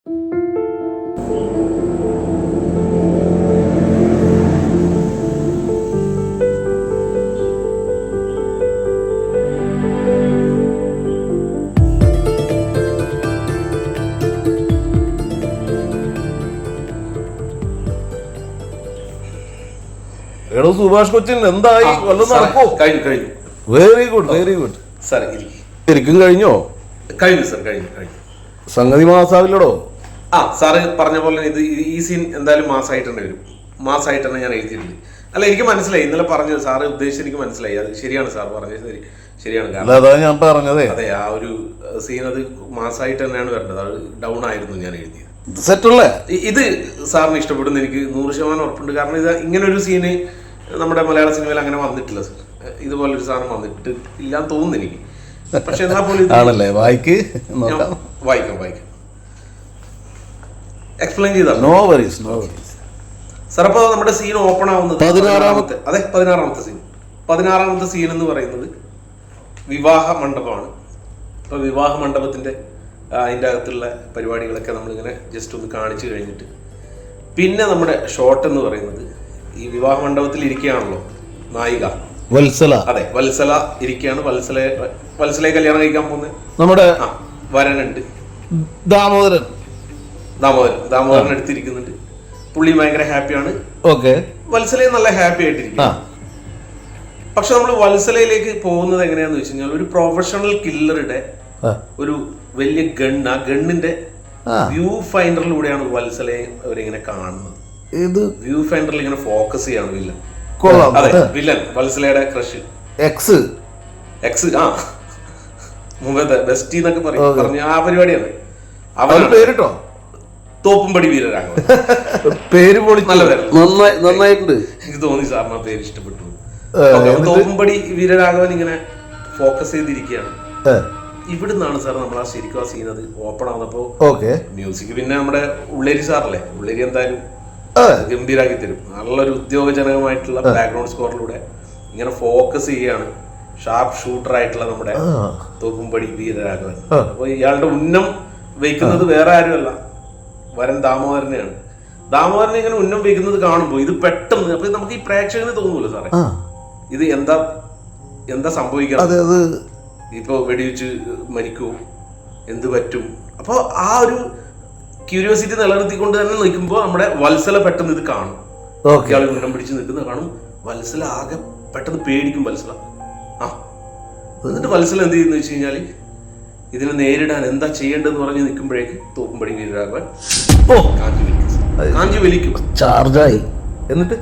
എടോ സുഭാഷ് കൊച്ചിൻ എന്തായി? വല്ലതും നടക്കോ? കഴിഞ്ഞു. Very good. സാർ ശരിക്കും കഴിഞ്ഞോ? കഴിഞ്ഞു സാർ, കഴിഞ്ഞു. സംഗതി മാസാവില്ലടോ. സാറ് പറഞ്ഞ പോലെ ഇത് ഈ സീൻ എന്തായാലും മാസമായിട്ട് തന്നെ വരും. മാസമായിട്ട് തന്നെ ഞാൻ എഴുതിയിട്ടുണ്ട്. അല്ല, എനിക്ക് മനസ്സിലായി, ഇന്നലെ പറഞ്ഞത് സാറ് ഉദ്ദേശിച്ച് എനിക്ക് മനസ്സിലായി. അത് ശരിയാണ് സാർ പറഞ്ഞത്, ശരിയാണ്. അതാ ഞാൻ പറഞ്ഞതേ. അതെ, ആ ഒരു സീൻ അത് മാസമായിട്ട് തന്നെയാണ് വരേണ്ടത്. അത് ഡൗൺ ആയിരുന്നു ഞാൻ എഴുതിയത്. സെറ്റല്ലേ? ഇത് സാറിന് ഇഷ്ടപ്പെടുന്ന എനിക്ക് 100% ഉറപ്പുണ്ട്. കാരണം ഇത് ഇങ്ങനൊരു സീന് നമ്മുടെ മലയാള സിനിമയിൽ അങ്ങനെ വന്നിട്ടില്ല സാർ. ഇതുപോലൊരു സാധനം വന്നിട്ട് ഇല്ലാന്ന് തോന്നുന്നു എനിക്ക്. പക്ഷെ എന്നാ പോലും ആണല്ലേ? വായിക്കാം. എക്സ്പ്ലെയിൻ ചെയ്താൽ നോ വറീസ്. സാർ, അപ്പോൾ നമ്മുടെ സീൻ ഓപ്പൺ ആവുന്നത് 16ാമത്തെ സീൻ എന്ന് പറയുന്നത് വിവാഹ മണ്ഡപമാണ്. അപ്പോൾ വിവാഹ മണ്ഡപത്തിന്റെ അതിൻ്റെ അകത്തുള്ള പരിപാടികളൊക്കെ നമ്മളിങ്ങനെ ജസ്റ്റ് ഒന്ന് കാണിച്ചു കഴിഞ്ഞിട്ട് പിന്നെ നമ്മുടെ ഷോട്ട് എന്ന് പറയുന്നത് ഈ വിവാഹ മണ്ഡപത്തിൽ ഇരിക്കുകയാണല്ലോ നായിക വത്സല. അതെ, വത്സല ഇരിക്കുകയാണ്. വത്സലയെ കല്യാണം കഴിക്കാൻ പോകുന്നത് നമ്മുടെ വരനുണ്ട്, ദാമോദരൻ എടുത്തിരിക്കുന്നുണ്ട്. പുള്ളി ഭയങ്കര ഹാപ്പിയാണ്. വത്സലയെ നല്ല ഹാപ്പി ആയിട്ടിരിക്കും. പക്ഷെ നമ്മൾ വത്സലയിലേക്ക് പോകുന്നത് എങ്ങനെയാന്ന് വെച്ച് കഴിഞ്ഞാൽ ഒരു പ്രൊഫഷണൽ കില്ലറുടെ ഒരു വലിയ ആ ഗണ്ണിന്റെ വ്യൂ ഫൈൻഡറിലൂടെയാണ് വത്സലയെ അവരിങ്ങനെ കാണുന്നത്. വ്യൂ ഫൈൻഡറിൽ ഇങ്ങനെ ഫോക്കസ് ചെയ്യാണ് വില്ലൻ. അതെ, വില്ലൻ വത്സലയുടെ ക്രഷ് എക്സ് മുമ്പത്തെ ബെസ്റ്റി എന്നൊക്കെ പറഞ്ഞ ആ പരിപാടിയാണ്. അവരുടെ പേരിട്ടോ തോപ്പുംപടി വീരരാഘവൻ. പേര് നന്നായിട്ടുണ്ട്. എനിക്ക് തോന്നി സാറിന് ആ പേര് ഇഷ്ടപ്പെട്ടു. തോപ്പുംപടി വീരരാഘവൻ ഇങ്ങനെ ഫോക്കസ് ചെയ്തിരിക്കുകയാണ്. ഇവിടുന്നാണ് സാർ നമ്മൾ ശരിക്കും ആ സീൻ അത് ഓപ്പൺ ആവുന്നപ്പോ മ്യൂസിക് പിന്നെ നമ്മുടെ ഉള്ളേരി സാറല്ലേ, ഉള്ളേരി എന്തായാലും ഗംഭീരാക്കി തരും. നല്ലൊരു ഉദ്യോഗജനകമായിട്ടുള്ള ബാക്ക്ഗ്രൗണ്ട് സ്കോറിലൂടെ ഇങ്ങനെ ഫോക്കസ് ചെയ്യാണ് ഷാർപ്പ് ഷൂട്ടർ ആയിട്ടുള്ള നമ്മുടെ തോപ്പുംപടി വീരരാഘവൻ. അപ്പൊ ഇയാളുടെ ഉന്നം വയ്ക്കുന്നത് വേറെ ആരുമല്ല, വരൻ ദാമോദരനെയാണ്. ദാമോദരനെ ഇങ്ങനെ ഉന്നം വയ്ക്കുന്നത് കാണുമ്പോൾ ഇത് പെട്ടെന്ന് അപ്പൊ നമുക്ക് ഈ പ്രേക്ഷകന് തോന്നൂല്ലോ സാറേ, ഇത് എന്താ സംഭവിക്കുന്നത്, ഇപ്പൊ വെടിവെച്ച് മരിക്കൂ, എന്ത് പറ്റും. അപ്പൊ ആ ഒരു ക്യൂരിയോസിറ്റി നിലനിർത്തിക്കൊണ്ട് തന്നെ നിൽക്കുമ്പോൾ നമ്മുടെ വത്സല പെട്ടെന്ന് ഇത് കാണും. ഇയാൾ ഉന്നം പിടിച്ച് നിൽക്കുന്നത് കാണും. വത്സല ആകെ പെട്ടെന്ന് പേടിക്കും. വത്സല എന്നിട്ട് വത്സല എന്ത് ചെയ്യുന്ന വെച്ച് കഴിഞ്ഞാല് ഇതിനെ നേരിടാൻ എന്താ ചെയ്യേണ്ടതെന്ന് പറഞ്ഞ് നിൽക്കുമ്പോഴേക്ക് തോപ്പുംപടി വീരരാഘവൻ കാഞ്ചി വലിക്കും. ചാർജായി. എന്നിട്ട്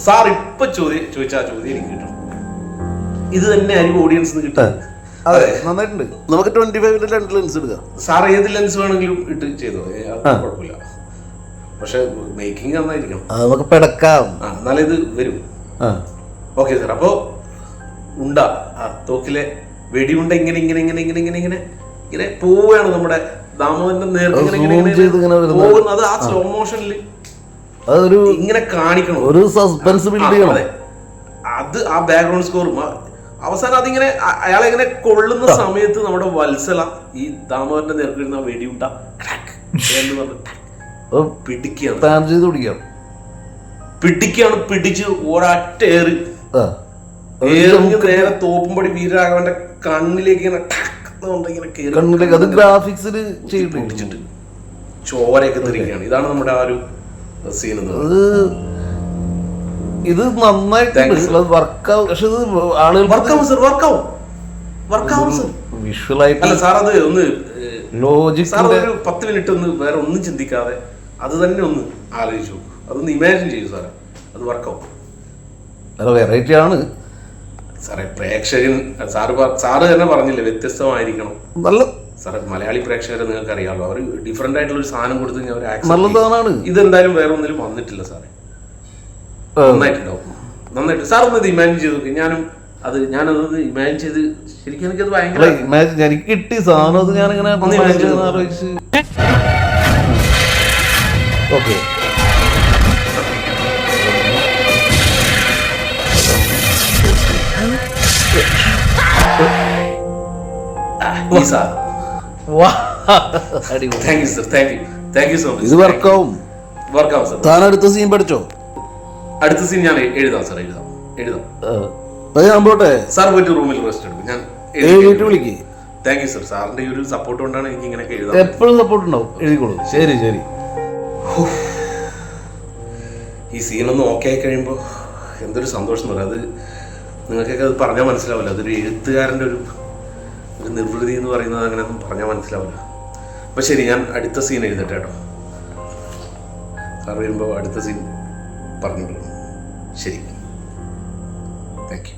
സാർ ഇപ്പൊ ചോദിച്ച ആ ചോദ്യം എനിക്ക് കിട്ടും. ഇത് തന്നെ ആയിരിക്കും ഓഡിയൻസിന് കിട്ടുക. നന്നായിട്ടുണ്ട്. നമുക്ക് 25 2 ലെൻസ് എടുക്കാം. സാർ ഏത് ലെൻസ് വേണമെങ്കിലും ഇട്ട് ചെയ്തോ, കുഴപ്പമില്ല. പക്ഷെ മേക്കിംഗ് നന്നായിരിക്കണം. നമുക്ക് പെടക്കാം, എന്നാലേ ഇത് വരും. Okay sir. അപ്പോ ഉണ്ട തോക്കിലെ വെടിയുണ്ട ഇങ്ങനെ ഇങ്ങനെ ഇങ്ങനെ ഇങ്ങനെ ഇങ്ങനെ ഇങ്ങനെ ഇങ്ങനെ പോവുകയാണ് നമ്മുടെ ദാമോദരന്റെ നേർക്ക് പോകുന്നത്. അത് ആ സ്ലോ മോഷനിൽ ഇങ്ങനെ കാണിക്കണം, ഒരു സസ്പെൻസ് ബിൽഡ് ചെയ്യണം. അത് ആ ബാക്ക്ഗ്രൗണ്ട് സ്കോറും അവസാനം അതിങ്ങനെ അയാളെ ഇങ്ങനെ കൊള്ളുന്ന സമയത്ത് നമ്മുടെ വത്സല ഈ ദാമോദരന്റെ നേർക്ക് വരുന്ന വെടിയുണ്ട എന്ന് പറഞ്ഞ് പിടിച്ച് ഒരൊറ്റ ഏറ് നേരെ തോപ്പുംപടി വീരരാഘവന്റെ കണ്ണിലേക്ക് ഇങ്ങനെ പിടിച്ചിട്ട് ചോരയൊക്കെ തെറിക്കുകയാണ്. ഇതാണ് നമ്മുടെ ആ ഒരു സീൻ. ഇത് നന്നായിട്ട് അല്ല സാർ, അത് ഒന്ന് സാർ ഒരു 10 മിനിറ്റ് ഒന്ന് വേറെ ഒന്നും ചിന്തിക്കാതെ അത് തന്നെ ഒന്ന് ആലോചിച്ചു, അതൊന്ന് ഇമാജിൻ ചെയ്യൂ സാറേ. അത് വർക്കാവും. വെറൈറ്റി ആണ് സാറേ. പ്രേക്ഷകൻ സാറ് തന്നെ പറഞ്ഞില്ലേ, വ്യത്യസ്തമായിരിക്കണം. നല്ല സാറേ, മലയാളി പ്രേക്ഷകരെ നിങ്ങൾക്ക് അറിയാമല്ലോ, അവർ ഡിഫറെന്റ് ആയിട്ടുള്ള ഒരു സാധനം കൊടുത്തു കഴിഞ്ഞാൽ ഇതെന്തായാലും വേറെ ഒന്നിലും വന്നിട്ടില്ല സാറേ. നന്നായിട്ടുണ്ടാവും, നന്നായിട്ട്. സാർ ഒന്ന് ഇത് ഇമാജിൻ ചെയ്ത് നോക്കി. ഞാനതൊന്ന് ഇമാജിൻ ചെയ്ത് ശരിക്കും എനിക്കത് ഭയങ്കര എനിക്ക് കിട്ടി സാധനം. അത് ഞാനിങ്ങനെ okay. Thank you sir, thank you so much. ഇത് വർക്കാവും. സർ. താൻ അടുത്ത സീൻ പഠിച്ചോ? അടുത്ത സീൻ ഞാൻ എഴുതാം സർ, എഴുതാം. അപ്പൊ ഞാൻ പോട്ടെ. സാർ പോയിട്ട് റൂമിൽ റെസ്റ്റ് എടുക്കും, ഞാൻ എഴുതിയിട്ട് വിളിക്ക്. Thank you sir. സാറിന്റെ ഈ ഒരു സപ്പോർട്ട് കൊണ്ടാണ് എനിക്ക് ഇങ്ങനെയൊക്കെ എഴുതാം. എപ്പോഴും സപ്പോർട്ട് ഉണ്ടാവും, എഴുതിക്കോളൂ. ശരി ശരി. ഈ സീനൊന്ന് ഓക്കെ ആയി കഴിയുമ്പോൾ എന്തൊരു സന്തോഷം എന്ന് പറയാം. അത് നിങ്ങൾക്കൊക്കെ അത് പറഞ്ഞാൽ മനസ്സിലാവില്ല. അതൊരു എഴുത്തുകാരൻ്റെ ഒരു നിർവൃതി എന്ന് പറയുന്നത് അങ്ങനെയൊന്നും പറഞ്ഞാൽ മനസ്സിലാവില്ല. അപ്പം ശരി, ഞാൻ അടുത്ത സീൻ എഴുതട്ടെ കേട്ടോ. സാർ വരുമ്പോൾ അടുത്ത സീൻ പറഞ്ഞിട്ടുണ്ട്. ശരി, താങ്ക് യു.